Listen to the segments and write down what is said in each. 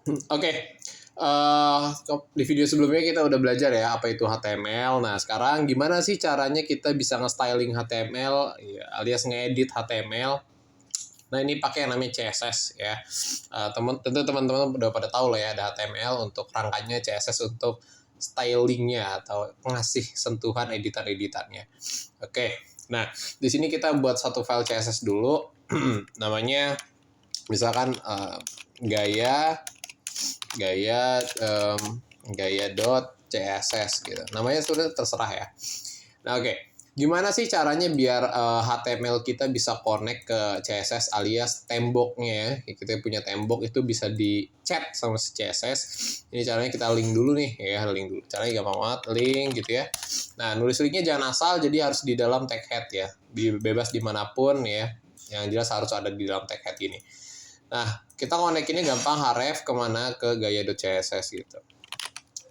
Oke, di video sebelumnya kita udah belajar ya apa itu HTML. Nah, sekarang gimana sih caranya kita bisa nge-styling HTML ya, alias ngedit HTML. Nah, ini pakai yang namanya CSS ya. Tentu teman-teman udah pada tahu lah ya, ada HTML untuk rangkanya, CSS untuk stylingnya atau ngasih sentuhan editan-editannya. Oke, nah di sini kita buat satu file CSS dulu. Namanya misalkan gaya gaya.css gitu. Namanya sudah terserah ya. Nah, oke. Gimana sih caranya biar HTML kita bisa connect ke CSS alias temboknya ya. Kita punya tembok itu bisa di-chat sama si CSS. Ini caranya kita link dulu nih ya, link dulu. Caranya gampang banget, link gitu ya. Nah, nulis linknya jangan asal, jadi harus di dalam tag head ya. Bebas dimanapun ya. Yang jelas harus ada di dalam tag head gini. Nah, kita connect ini gampang, href kemana ke gaya.css gitu.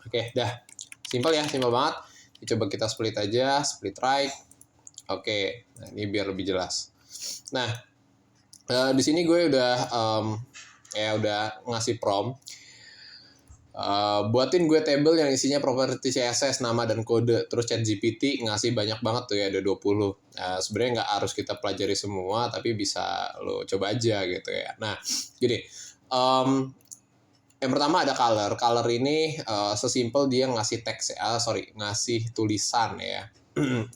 Oke, dah. Simpel ya, simpel banget. Coba kita split aja, split right. Oke, nah ini biar lebih jelas. Nah, di sini gue udah ngasih prompt. Buatin gue table yang isinya properti CSS, nama dan kode. Terus ChatGPT ngasih banyak banget tuh ya, ada 20. Sebenarnya nggak harus kita pelajari semua, tapi bisa lo coba aja gitu ya. Nah, gini, yang pertama ada color. Color ini sesimpel dia ngasih teks, ngasih tulisan ya.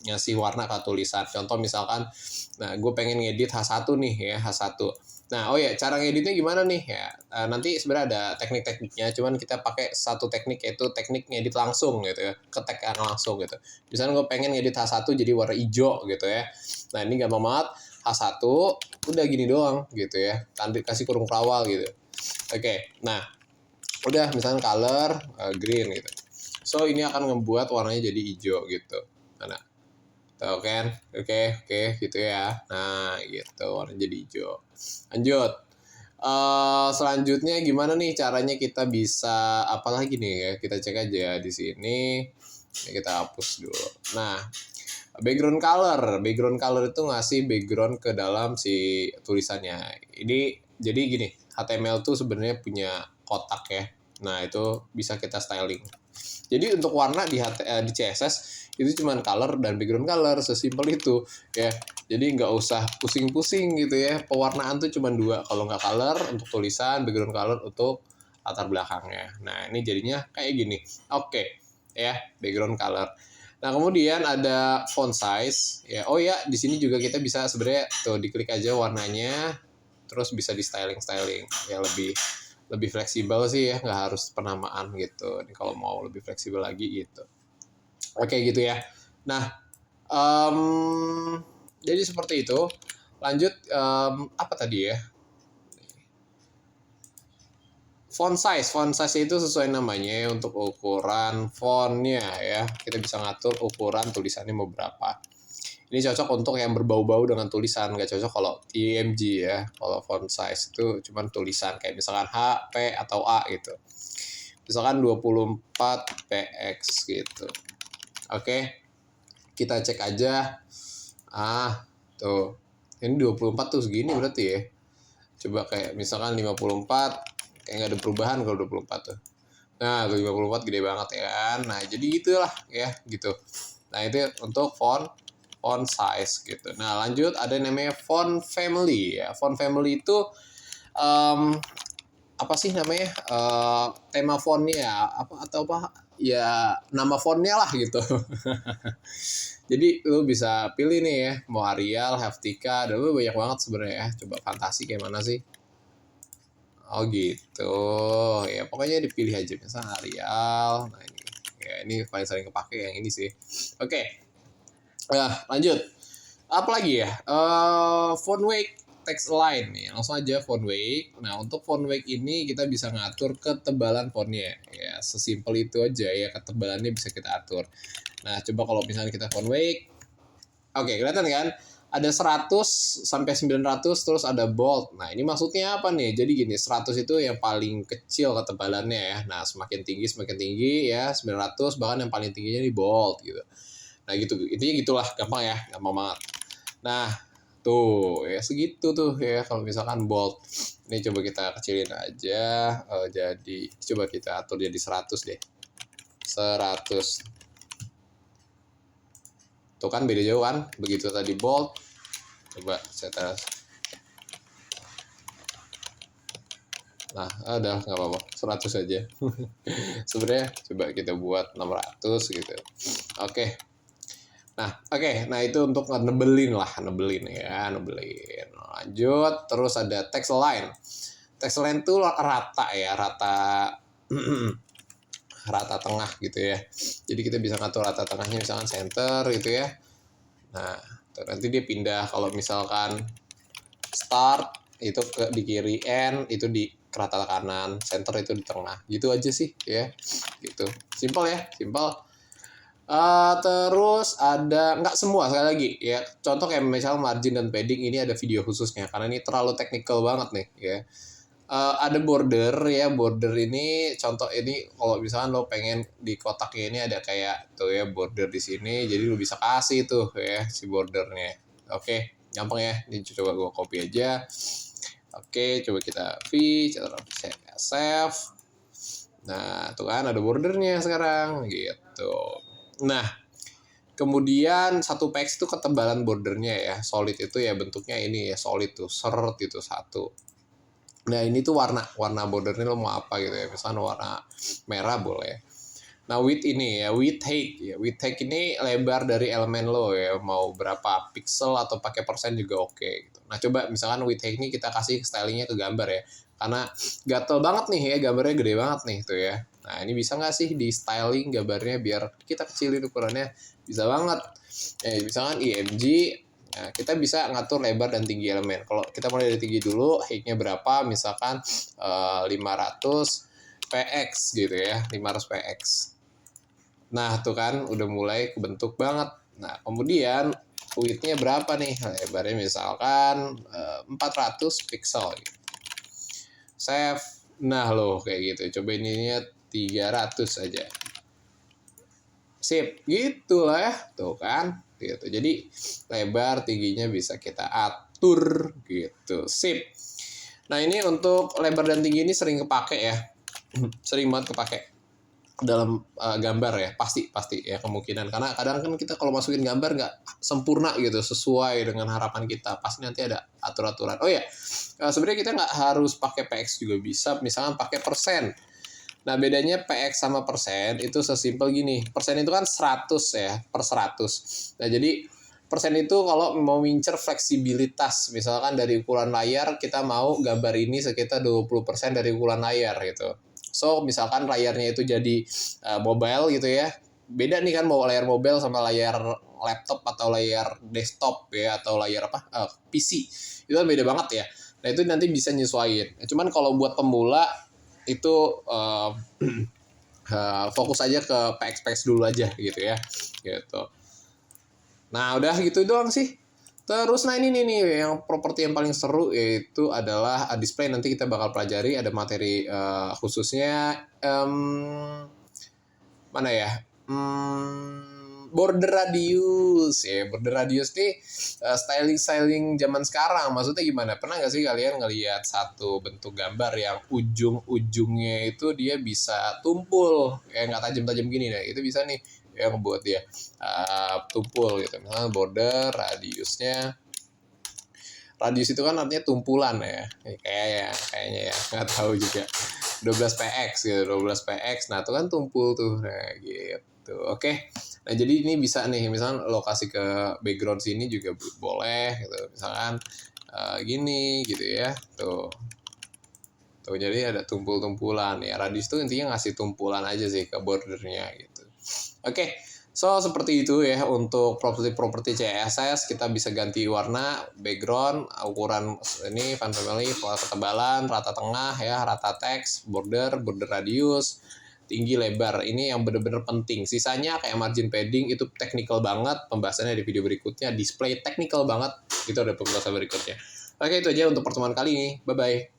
Ngasih warna ke tulisan. Contoh misalkan, nah gue pengen ngedit H1 nih ya, H1. Nah, oh ya, cara ngeditnya gimana nih ya? Nanti sebenarnya ada teknik-tekniknya, cuman kita pakai satu teknik, yaitu teknik ngedit langsung gitu ya, ketek langsung gitu. Misalnya gue pengen ngedit H1 jadi warna hijau gitu ya. Nah, ini gampang banget. H1 udah gini doang gitu ya. Kasih kurung kawal gitu. Oke, nah udah misalnya color green gitu. So ini akan membuat warnanya jadi hijau gitu. Nah, tahu kan? Oke, gitu ya. Nah, gitu warnanya jadi hijau. Lanjut. Selanjutnya gimana nih caranya kita bisa apa lagi nih ya? Kita cek aja di sini. Ini kita hapus dulu. Nah, background color itu ngasih background ke dalam si tulisannya. Ini jadi gini, HTML tuh sebenarnya punya kotak ya. Nah, itu bisa kita styling. Jadi untuk warna di CSS itu cuma color dan background color, sesimpel itu ya. Jadi nggak usah pusing-pusing gitu ya. Pewarnaan tuh cuma dua, kalau nggak color untuk tulisan, background color untuk latar belakangnya. Nah, ini jadinya kayak gini. Oke, ya, background color. Nah, kemudian ada font size ya. Oh ya, di sini juga kita bisa sebenarnya tuh diklik aja warnanya, terus bisa di styling ya, lebih fleksibel sih ya, nggak harus penamaan gitu. Ini kalau mau lebih fleksibel lagi gitu. Oke gitu ya. Nah, jadi seperti itu. Lanjut, apa tadi ya? Font size itu sesuai namanya untuk ukuran fontnya ya. Kita bisa ngatur ukuran tulisannya mau berapa. Ini cocok untuk yang berbau-bau dengan tulisan, nggak cocok kalau IMG ya. Kalau font size itu cuma tulisan, kayak misalkan H, P, atau A gitu. Misalkan 24 px gitu. Oke, kita cek aja. Tuh. Ini 24 tuh segini berarti ya. Coba kayak misalkan 54, kayak nggak ada perubahan kalau 24 tuh. Nah, 54 gede banget ya kan. Nah, jadi gitulah ya, gitu. Nah, itu untuk font size gitu. Nah, lanjut ada yang namanya font family ya. Font family itu apa sih namanya? Tema fontnya apa ya, nama fontnya lah gitu. Jadi lu bisa pilih nih ya, mau Arial, Helvetica, ada banyak banget sebenarnya ya. Coba fantasi kayak mana sih? Oh gitu. Ya pokoknya dipilih aja misalnya Arial. Nah, ini paling sering kepake yang ini sih. Oke. Lanjut. Apa lagi ya? Font weight, text align nih. Langsung aja font weight. Nah, untuk font weight ini kita bisa ngatur ketebalan fontnya. Ya, sesimpel itu aja ya, ketebalannya bisa kita atur. Nah, coba kalau misalnya kita font weight. Oke, kelihatan kan? Ada 100 sampai 900, terus ada bold. Nah, ini maksudnya apa nih? Jadi gini, 100 itu yang paling kecil ketebalannya ya. Nah, semakin tinggi ya, 900, bahkan yang paling tingginya di bold gitu. Nah, gitu. Intinya gitulah, gampang ya, gampang banget. Nah, Tuh ya segitu tuh ya kalau misalkan bold. Ini coba kita kecilin aja, jadi coba kita atur jadi 100 deh. 100. Tuh kan beda jauh kan, begitu tadi bold. Coba saya tes. Nah, ada nggak apa-apa, 100 aja. Sebenarnya coba kita buat 600 gitu. Oke. Nah itu untuk nebelin ya. Lanjut, terus ada text line. Text line tuh rata ya, rata tengah gitu ya. Jadi kita bisa ngatur rata tengahnya misalkan center gitu ya. Nah, nanti dia pindah kalau misalkan start itu di kiri, end itu di rata kanan, center itu di tengah. Gitu aja sih ya. Gitu. Simple ya, simple. Terus ada nggak semua sekali lagi ya, contoh kayak misal margin dan padding ini ada video khususnya karena ini terlalu technical banget nih ya. Ada border ya, border ini contoh ini kalau misalkan lo pengen di kotaknya ini ada kayak tuh ya border di sini, jadi lo bisa kasih tuh ya si bordernya. Oke, gampang ya, ini coba gue copy aja. Oke, coba kita save. Nah tuh kan ada bordernya sekarang gitu. Nah, kemudian 1 px itu ketebalan bordernya ya. Solid itu ya bentuknya ini ya, solid tuh, seret itu 1. Nah, ini tuh warna bordernya lo mau apa gitu ya. Misalnya warna merah boleh. Nah, width ini ya, width height ya. Width height ini lebar dari elemen lo ya. Mau berapa pixel atau pakai persen juga oke gitu. Nah, coba misalkan width height ini kita kasih stylingnya ke gambar ya. Karena gatel banget nih ya, gambarnya gede banget nih tuh ya. Nah, ini bisa nggak sih di styling gambarnya biar kita kecilin ukurannya? Bisa banget. Misalkan IMG, nah, kita bisa ngatur lebar dan tinggi elemen. Kalau kita mulai dari tinggi dulu, height-nya berapa? Misalkan 500 px gitu ya, 500 px. Nah, tuh kan udah mulai kebentuk banget. Nah, kemudian width-nya berapa nih? Lebarnya misalkan 400 pixel gitu. Save. Nah loh kayak gitu. Coba ininya 300 aja. Sip, gitu lah ya. Tuh kan. Gitu. Jadi lebar tingginya bisa kita atur gitu. Sip. Nah, ini untuk lebar dan tinggi ini sering kepake ya. Sering banget kepake dalam gambar ya, pasti ya kemungkinan, karena kadang kan kita kalau masukin gambar nggak sempurna gitu sesuai dengan harapan kita, pasti nanti ada aturan. Oh ya, sebenarnya kita nggak harus pakai px juga bisa, misalkan pakai persen. Nah, bedanya px sama persen itu sesimpel gini, persen itu kan 100 ya, per 100. Nah, jadi persen itu kalau mau ngincer fleksibilitas, misalkan dari ukuran layar kita mau gambar ini sekitar 20% dari ukuran layar gitu. So, misalkan layarnya itu jadi mobile gitu ya. Beda nih kan mau layar mobile sama layar laptop atau layar desktop ya, atau layar PC. Itu kan beda banget ya. Nah, itu nanti bisa nyesuaiin. Cuman kalau buat pemula itu fokus aja ke PX dulu aja gitu ya. Gitu. Nah, udah gitu doang sih. Terus, nah ini nih yang properti yang paling seru yaitu adalah display. Nanti kita bakal pelajari, ada materi khususnya mana ya? Border radius ya. Border radius nih styling zaman sekarang. Maksudnya gimana? Pernah nggak sih kalian ngelihat satu bentuk gambar yang ujung-ujungnya itu dia bisa tumpul, kayak nggak tajam-tajam gini deh. Itu bisa nih yang membuat dia tumpul gitu. Misalnya border radiusnya, radius itu kan artinya tumpulan ya, kayaknya ya, nggak tahu juga. 12 px gitu, 12 px. Nah, itu kan tumpul tuh, nah gitu. Oke. Nah, jadi ini bisa nih, misalkan lokasi ke background sini juga boleh gitu. Misalkan gini gitu ya. Tuh, jadi ada tumpul-tumpulan ya. Radius itu intinya ngasih tumpulan aja sih ke bordernya gitu. Oke, so seperti itu ya untuk properti CSS. Kita bisa ganti warna, background, ukuran ini, font family, ketebalan, rata tengah ya, rata teks, border radius, tinggi, lebar. Ini yang benar-benar penting. Sisanya kayak margin padding itu technical banget. Pembahasannya di video berikutnya. Display technical banget. Itu ada pembahasan berikutnya. Oke, itu aja untuk pertemuan kali ini. Bye-bye.